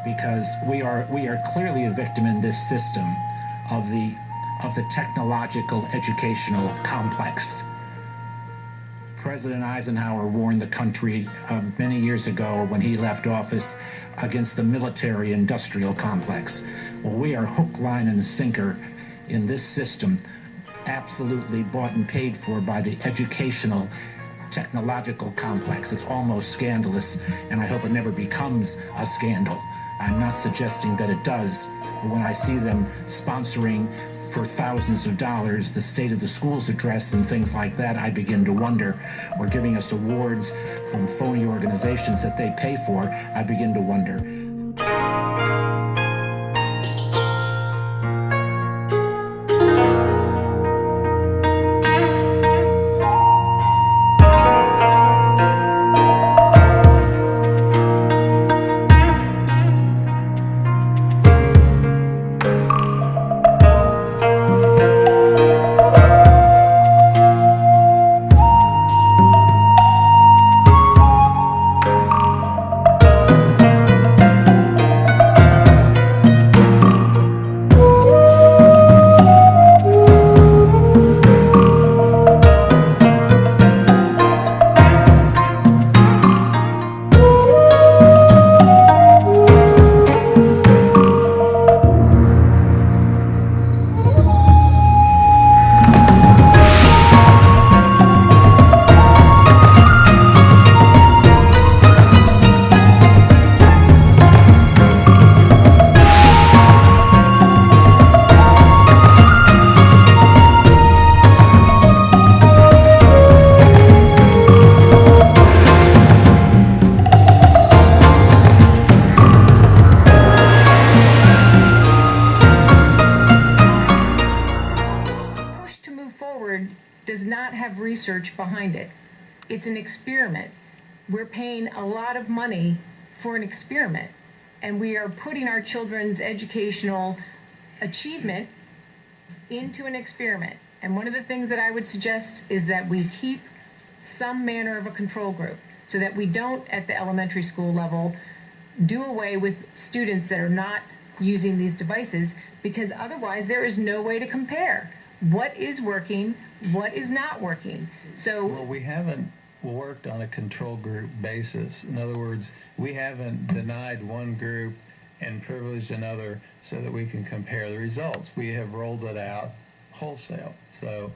because we are clearly a victim in this system of the technological educational complex. President Eisenhower warned the country many years ago when he left office against the military-industrial complex. Well, we are hook, line, and sinker in this system, absolutely bought and paid for by the educational technological complex. It's almost scandalous, and I hope it never becomes a scandal. I'm not suggesting that it does, but when I see them sponsoring for thousands of dollars the State of the Schools address and things like that, I begin to wonder, or giving us awards from phony organizations that they pay for, I begin to wonder. Does not have research behind it. It's an experiment. We're paying a lot of money for an experiment, and we are putting our children's educational achievement into an experiment. And one of the things that I would suggest is that we keep some manner of a control group so that we don't, at the elementary school level, do away with students that are not using these devices, because otherwise there is no way to compare what is working, what is not working. So well, we haven't worked on a control group basis. In other words, we haven't denied one group and privileged another so that we can compare the results. We have rolled it out wholesale. So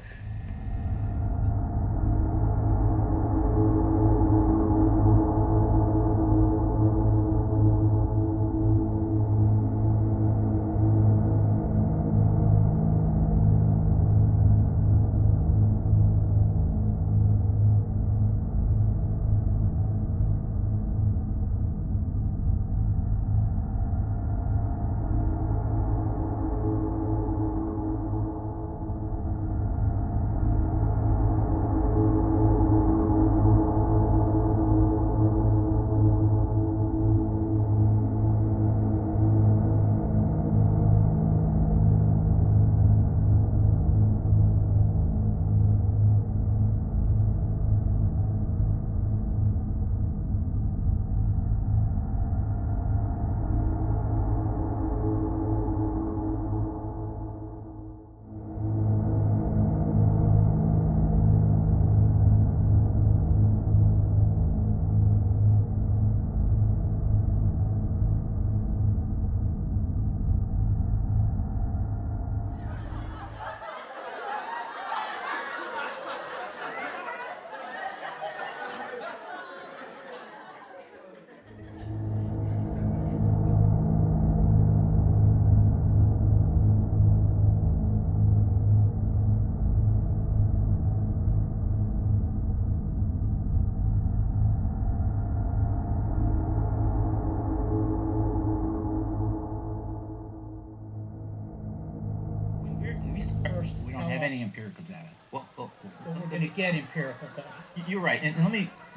we don't have any empirical data. Well, We're going to get empirical data. you're right. And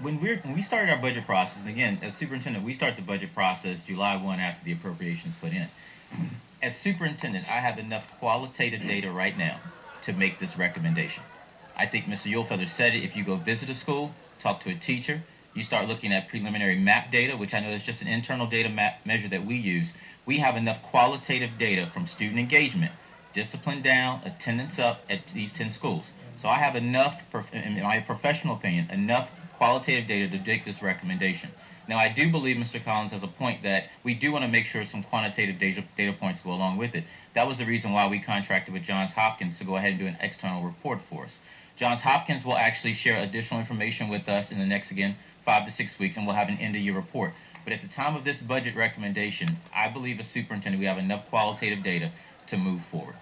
when we started our budget process, and again, as superintendent, we start the budget process July 1 after the appropriations put in. As superintendent, I have enough qualitative data right now to make this recommendation. I think Mr. Yulfelder said it. If you go visit a school, talk to a teacher, you start looking at preliminary map data, which I know is just an internal data map measure that we use. We have enough qualitative data from student engagement, discipline down, attendance up at these 10 schools. So I have enough, in my professional opinion, enough qualitative data to make this recommendation. Now, I do believe Mr. Collins has a point that we do want to make sure some quantitative data points go along with it. That was the reason why we contracted with Johns Hopkins to go ahead and do an external report for us. Johns Hopkins will actually share additional information with us in the next, again, 5 to 6 weeks, and we'll have an end-of-year report. But at the time of this budget recommendation, I believe as superintendent we have enough qualitative data to move forward.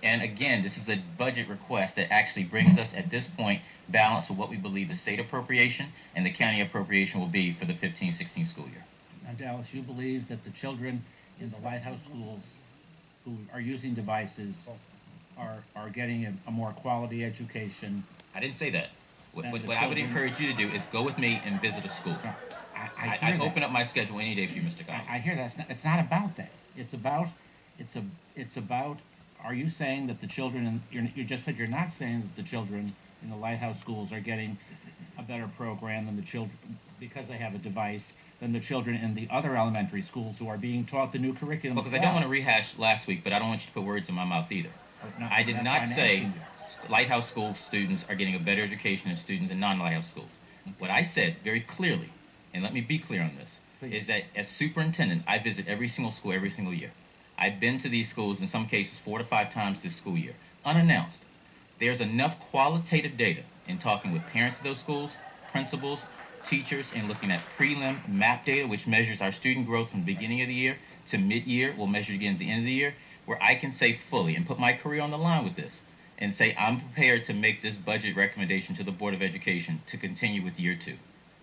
And again, this is a budget request that actually brings us at this point balance of what we believe the state appropriation and the county appropriation will be for the 15-16 school year. Now, Dallas, you believe that the children in the lighthouse schools who are using devices are getting a more quality education? I didn't say that. What And the I would children- encourage you to do is go with me and visit a school. No, I I hear that. open up my schedule any day for you, Mr. Collins. I hear that. It's not about that. It's about. Are you saying that the children? You just said you're not saying that the children in the lighthouse schools are getting a better program than the children because they have a device than the children in the other elementary schools who are being taught the new curriculum. Because I don't want to rehash last week, but I don't want you to put words in my mouth either. I did not say lighthouse school students are getting a better education than students in non-lighthouse schools. What I said very clearly, and let me be clear on this, is that as superintendent, I visit every single school every single year. I've been to these schools in some cases 4 to 5 times this school year, unannounced. There's enough qualitative data in talking with parents of those schools, principals, teachers, and looking at prelim map data, which measures our student growth from the beginning of the year to mid-year. We'll measure it again at the end of the year, where I can say fully and put my career on the line with this and say I'm prepared to make this budget recommendation to the Board of Education to continue with year 2.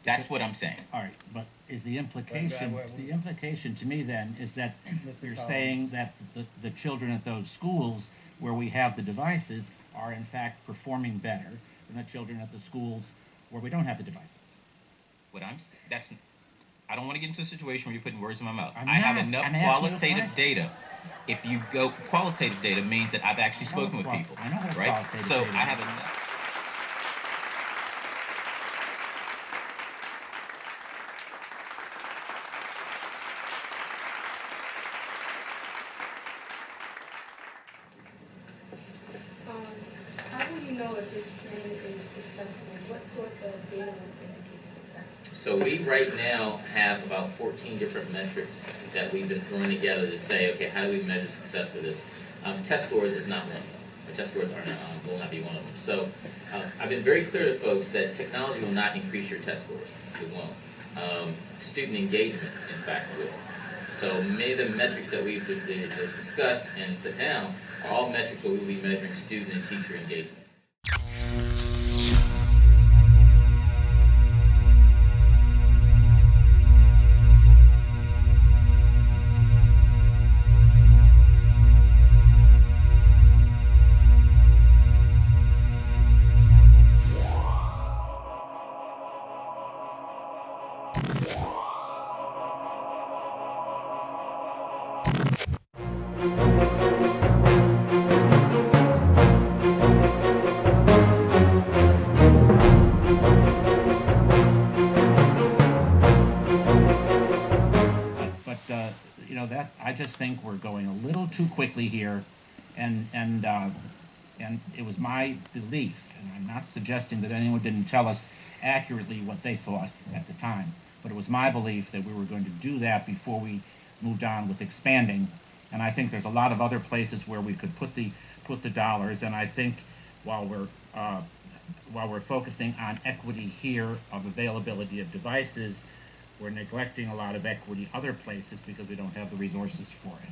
That's what I'm saying. All right, but is the implication to me then is that you're saying that the children at those schools where we have the devices are in fact performing better than the children at the schools where we don't have the devices? I don't want to get into a situation where you're putting words in my mouth. I'm I have not. enough I'm asking you a qualitative question. data. If you go qualitative data means that I've actually I know spoken with what people, I know what right? qualitative So data I is. have enough. How will you know if this plan is successful? What sorts of data will indicate success? So we right now have about 14 different metrics that we've been throwing together to say, okay, how do we measure success for this? Test scores is not one. Our test scores are not, will not be one of them. So I've been very clear to folks that technology will not increase your test scores. It won't. Student engagement, in fact, will. So many of the metrics that we've discussed and put down are all metrics where we will be measuring student and teacher engagement. That I just think we're going a little too quickly here, and it was my belief, and I'm not suggesting that anyone didn't tell us accurately what they thought at the time, but it was my belief that we were going to do that before we moved on with expanding, and I think there's a lot of other places where we could put the dollars, and I think while we're focusing on equity here of availability of devices, we're neglecting a lot of equity other places because we don't have the resources for it.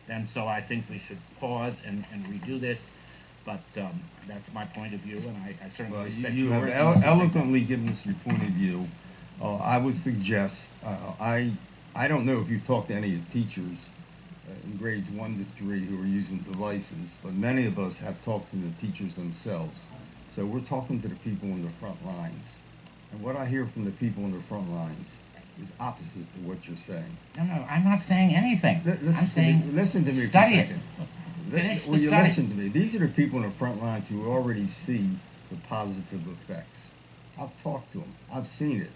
And so I think we should pause and redo this, but that's my point of view, and I certainly respect you yours. have eloquently given us your point of view. I would suggest, I don't know if you've talked to any of the teachers in grades 1 to 3 who are using devices, but many of us have talked to the teachers themselves. So we're talking to the people in the front lines. And what I hear from the people in the front lines is opposite to what you're saying. No, I'm not saying anything. I'm saying Listen to me study for a it. second. Finish the Will you study. listen to me? These are the people in the front lines who already see the positive effects. I've talked to them. I've seen it.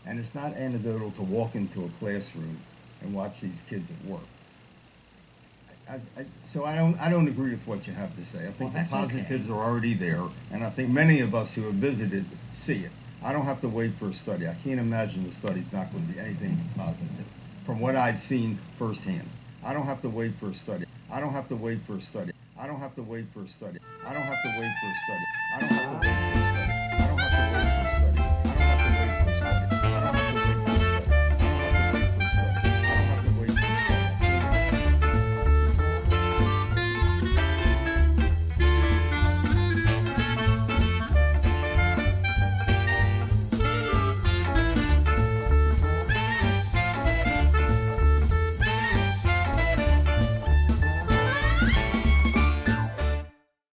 And it's not anecdotal to walk into a classroom and watch these kids at work. So I don't agree with what you have to say. I think the that's okay. positives are already there, and I think many of us who have visited see it. I don't have to wait for a study. I can't imagine the study's not going to be anything positive from what I've seen firsthand. I don't have to wait for a study. I don't have to wait for a study. I don't have to wait for a study. I don't have to wait for a study. I don't have to wait for a study.